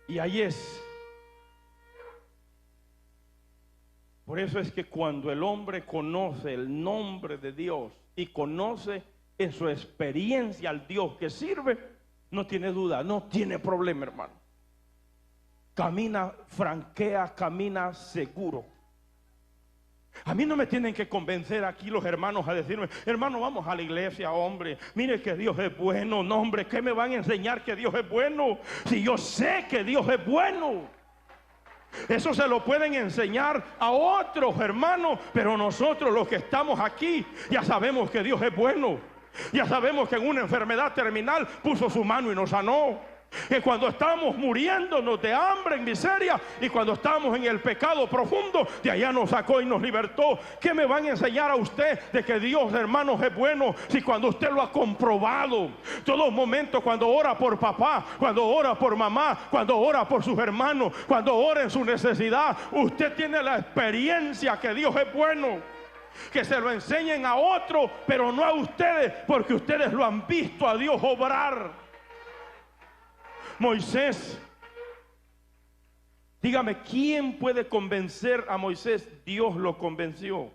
Y ahí es. Por eso es que cuando el hombre conoce el nombre de Dios y conoce en su experiencia al Dios que sirve, no tiene duda, no tiene problema, hermano. Camina, franquea, camina seguro. A mí no me tienen que convencer aquí los hermanos a decirme: hermano, vamos a la iglesia, hombre, mire que Dios es bueno. No, hombre, ¿qué me van a enseñar que Dios es bueno? Si yo sé que Dios es bueno. Eso se lo pueden enseñar a otros hermanos, pero nosotros los que estamos aquí ya sabemos que Dios es bueno. Ya sabemos que en una enfermedad terminal puso su mano y nos sanó. Que cuando estamos muriéndonos de hambre, en miseria, y cuando estamos en el pecado profundo, de allá nos sacó y nos libertó. ¿Qué me van a enseñar a usted de que Dios, hermanos, es bueno? Si cuando usted lo ha comprobado, todos los momentos, cuando ora por papá, cuando ora por mamá, cuando ora por sus hermanos, cuando ora en su necesidad, usted tiene la experiencia que Dios es bueno. Que se lo enseñen a otros, pero no a ustedes, porque ustedes lo han visto a Dios obrar. Moisés, dígame, ¿quién puede convencer a Moisés? Dios lo convenció.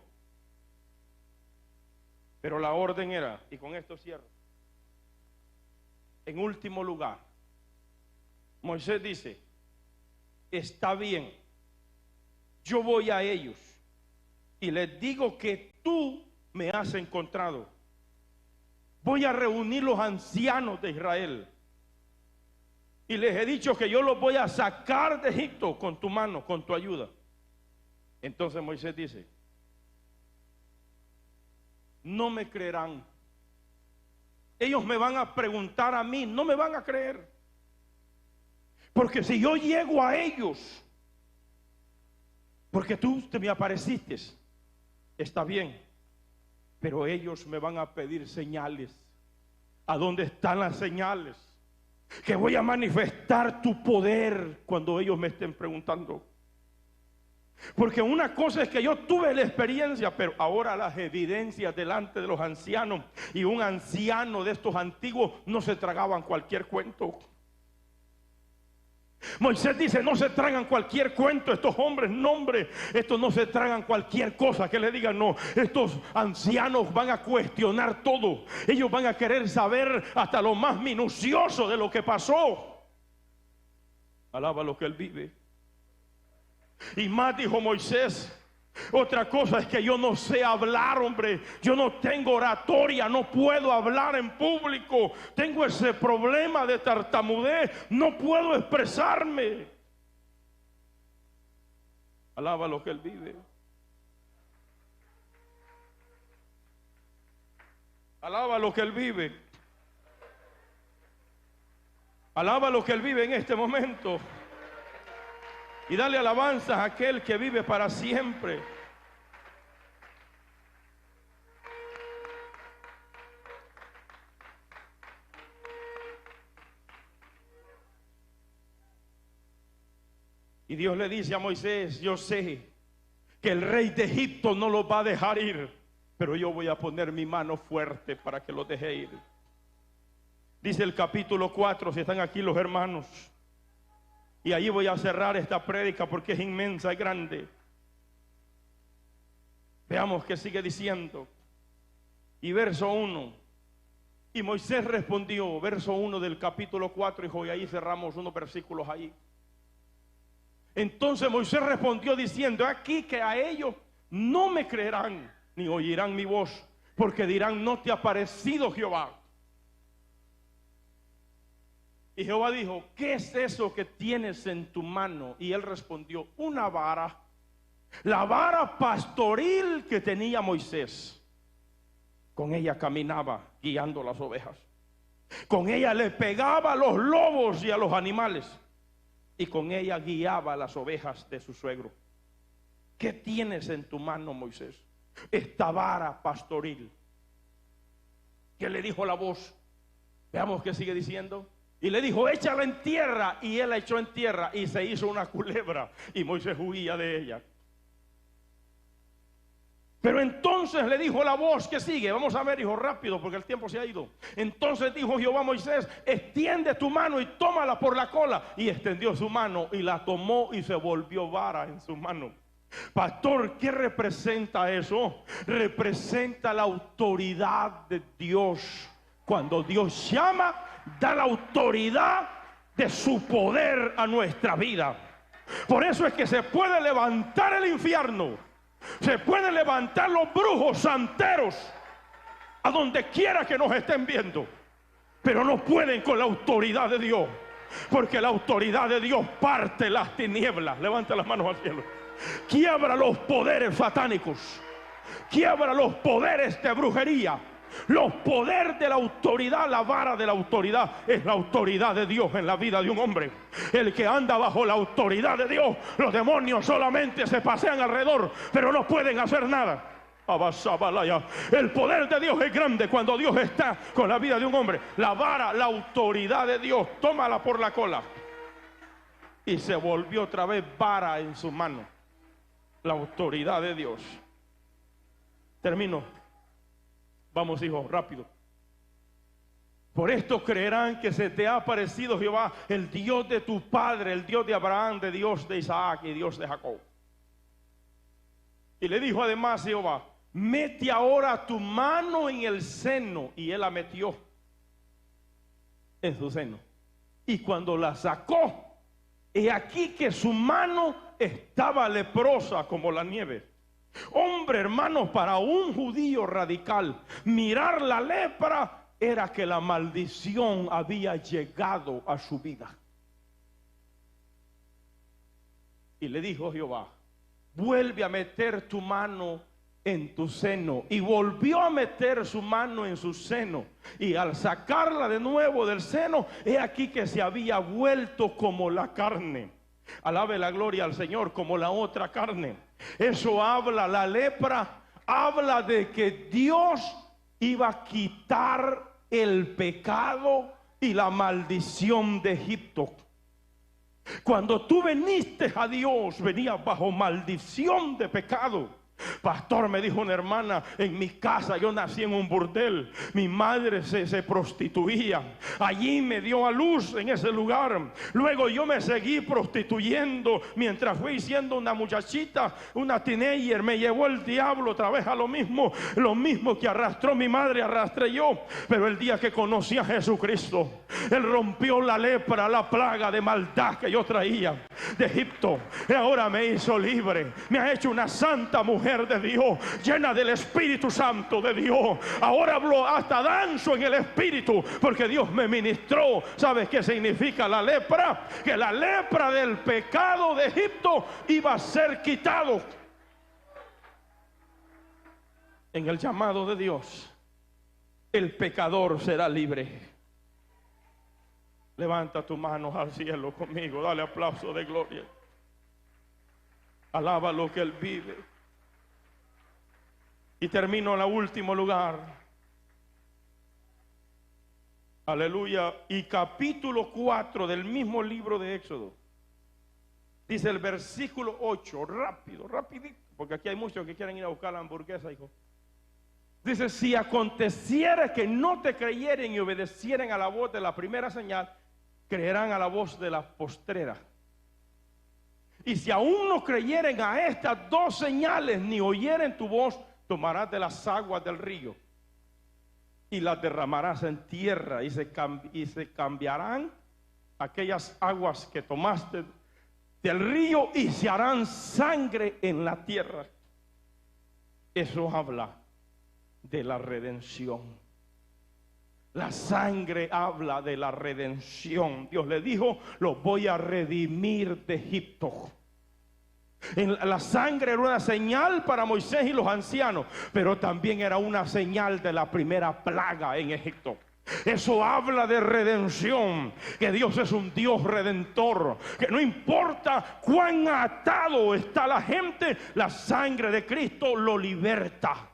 Pero la orden era, y con esto cierro, en último lugar, Moisés dice: está bien, yo voy a ellos y les digo que tú me has encontrado. Voy a reunir los ancianos de Israel y les he dicho que yo los voy a sacar de Egipto con tu mano, con tu ayuda. Entonces Moisés dice: no me creerán. Ellos me van a preguntar a mí, no me van a creer. Porque si yo llego a ellos, porque tú te me apareciste, está bien, pero ellos me van a pedir señales. ¿A dónde están las señales? Que voy a manifestar tu poder cuando ellos me estén preguntando. Porque una cosa es que yo tuve la experiencia, pero ahora las evidencias delante de los ancianos, y un anciano de estos antiguos no se tragaban cualquier cuento. Moisés dice: no se tragan cualquier cuento estos hombres, nombre, estos no se tragan cualquier cosa que le digan. No, estos ancianos van a cuestionar todo. Ellos van a querer saber hasta lo más minucioso de lo que pasó. Alaba lo que él vive. Y más dijo Moisés: otra cosa es que yo no sé hablar, hombre. Yo no tengo oratoria, no puedo hablar en público. Tengo ese problema de tartamudez, no puedo expresarme. Alaba lo que él vive. Alaba lo que él vive. Alaba lo que él vive en este momento. Y dale alabanzas a aquel que vive para siempre. Y Dios le dice a Moisés: yo sé que el rey de Egipto no los va a dejar ir, pero yo voy a poner mi mano fuerte para que los deje ir. Dice el capítulo 4, si están aquí los hermanos. Y allí voy a cerrar esta prédica porque es inmensa y grande. Veamos qué sigue diciendo. Y verso 1. Y Moisés respondió, verso 1 del capítulo 4, y ahí cerramos unos versículos ahí. Entonces Moisés respondió diciendo: aquí que a ellos no me creerán, ni oirán mi voz, porque dirán: no te ha parecido Jehová. Y Jehová dijo: ¿qué es eso que tienes en tu mano? Y él respondió: una vara, la vara pastoril que tenía Moisés. Con ella caminaba guiando las ovejas. Con ella le pegaba a los lobos y a los animales. Y con ella guiaba a las ovejas de su suegro. ¿Qué tienes en tu mano, Moisés? Esta vara pastoril. ¿Qué le dijo la voz? Veamos qué sigue diciendo. Y le dijo: échala en tierra. Y él la echó en tierra y se hizo una culebra. Y Moisés huía de ella. Pero entonces le dijo la voz que sigue. Vamos a ver, hijo, rápido, porque el tiempo se ha ido. Entonces dijo Jehová a Moisés: extiende tu mano y tómala por la cola. Y extendió su mano y la tomó y se volvió vara en su mano. Pastor, ¿qué representa eso? Representa la autoridad de Dios. Cuando Dios llama, da la autoridad de su poder a nuestra vida. Por eso es que se puede levantar el infierno, se pueden levantar los brujos santeros a donde quiera que nos estén viendo, pero no pueden con la autoridad de Dios, porque la autoridad de Dios parte las tinieblas. Levanta las manos al cielo. Quiebra los poderes satánicos, quiebra los poderes de brujería. Los poderes de la autoridad, la vara de la autoridad es la autoridad de Dios en la vida de un hombre. El que anda bajo la autoridad de Dios, los demonios solamente se pasean alrededor, pero no pueden hacer nada. El poder de Dios es grande cuando Dios está con la vida de un hombre. La vara, la autoridad de Dios, tómala por la cola. Y se volvió otra vez vara en su mano. La autoridad de Dios. Termino. Vamos, hijo, rápido. Por esto creerán que se te ha aparecido Jehová, el Dios de tu padre, el Dios de Abraham, de Dios de Isaac y Dios de Jacob. Y le dijo además Jehová: mete ahora tu mano en el seno. Y él la metió en su seno. Y cuando la sacó, he aquí que su mano estaba leprosa como la nieve. Hombre, hermanos, para un judío radical, mirar la lepra era que la maldición había llegado a su vida. Y le dijo Jehová: vuelve a meter tu mano en tu seno. Y volvió a meter su mano en su seno. Y al sacarla de nuevo del seno, he aquí que se había vuelto como la carne. Alabe la gloria al Señor, como la otra carne. Eso habla, la lepra habla de que Dios iba a quitar el pecado y la maldición de Egipto. Cuando tú viniste a Dios, venías bajo maldición de pecado. Pastor, me dijo una hermana, en mi casa yo nací en un burdel. Mi madre se prostituía. Allí me dio a luz en ese lugar. Luego yo me seguí prostituyendo mientras fui siendo una muchachita, una teenager. Me llevó el diablo otra vez a lo mismo que arrastró mi madre, arrastré yo. Pero el día que conocí a Jesucristo, Él rompió la lepra, la plaga de maldad que yo traía de Egipto. Y ahora me hizo libre. Me ha hecho una santa mujer de Dios, llena del Espíritu Santo de Dios. Ahora hablo, hasta danzo en el Espíritu, porque Dios me ministró. ¿Sabes qué significa la lepra? Que la lepra del pecado de Egipto iba a ser quitado. En el llamado de Dios, el pecador será libre. Levanta tus manos al cielo conmigo, dale aplauso de gloria. Alaba lo que Él vive. Y termino en el último lugar. Aleluya. Y capítulo 4 del mismo libro de Éxodo. Dice el versículo 8. Rápido, rapidito. Porque aquí hay muchos que quieren ir a buscar la hamburguesa, hijo. Dice: si aconteciera que no te creyeren y obedecieren a la voz de la primera señal, creerán a la voz de la postrera. Y si aún no creyeren a estas dos señales, ni oyeren tu voz, tomarás de las aguas del río y las derramarás en tierra, y se cambiarán aquellas aguas que tomaste del río y se harán sangre en la tierra. Eso habla de la redención. La sangre habla de la redención. Dios le dijo: los voy a redimir de Egipto. La sangre era una señal para Moisés y los ancianos, pero también era una señal de la primera plaga en Egipto. Eso habla de redención, que Dios es un Dios redentor, que no importa cuán atado está la gente, la sangre de Cristo lo liberta.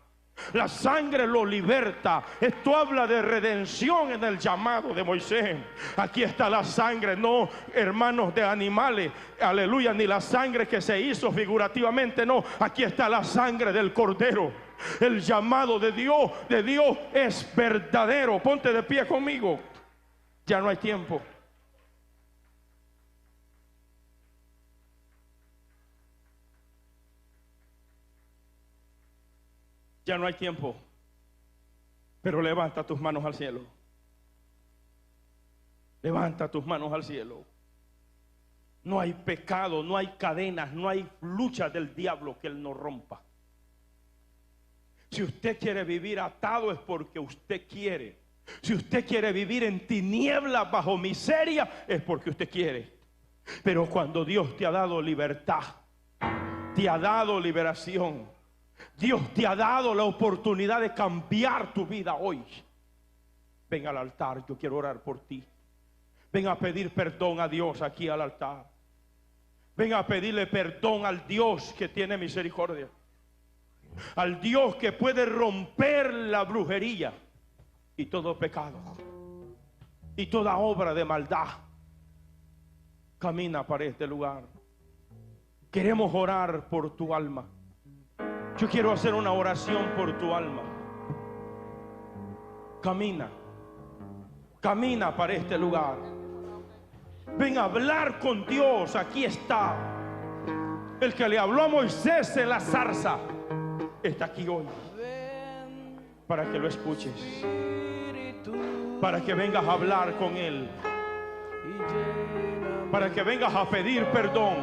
La sangre lo liberta. Esto habla de redención en el llamado de Moisés. Aquí está la sangre, no, hermanos, de animales, aleluya, ni la sangre que se hizo figurativamente, no. Aquí está la sangre del Cordero. El llamado de Dios es verdadero. Ponte de pie conmigo. Ya no hay tiempo. Ya no hay tiempo. Pero levanta tus manos al cielo. Levanta tus manos al cielo. No hay pecado, no hay cadenas, no hay lucha del diablo que Él no rompa. Si usted quiere vivir atado es porque usted quiere. Si usted quiere vivir en tinieblas bajo miseria es porque usted quiere. Pero cuando Dios te ha dado libertad, te ha dado liberación, Dios te ha dado la oportunidad de cambiar tu vida hoy, ven al altar. Yo quiero orar por ti. Ven a pedir perdón a Dios aquí al altar. Ven a pedirle perdón al Dios que tiene misericordia, al Dios que puede romper la brujería y todo pecado y toda obra de maldad. Camina para este lugar. Queremos orar por tu alma. Yo quiero hacer una oración por tu alma. Camina. Camina para este lugar. Ven a hablar con Dios. Aquí está. El que le habló a Moisés en la zarza está aquí hoy para que lo escuches, para que vengas a hablar con Él, para que vengas a pedir perdón,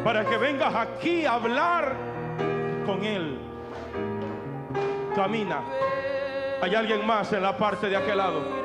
para que vengas aquí a hablar con Él. Camina. Hay alguien más en la parte de aquel lado.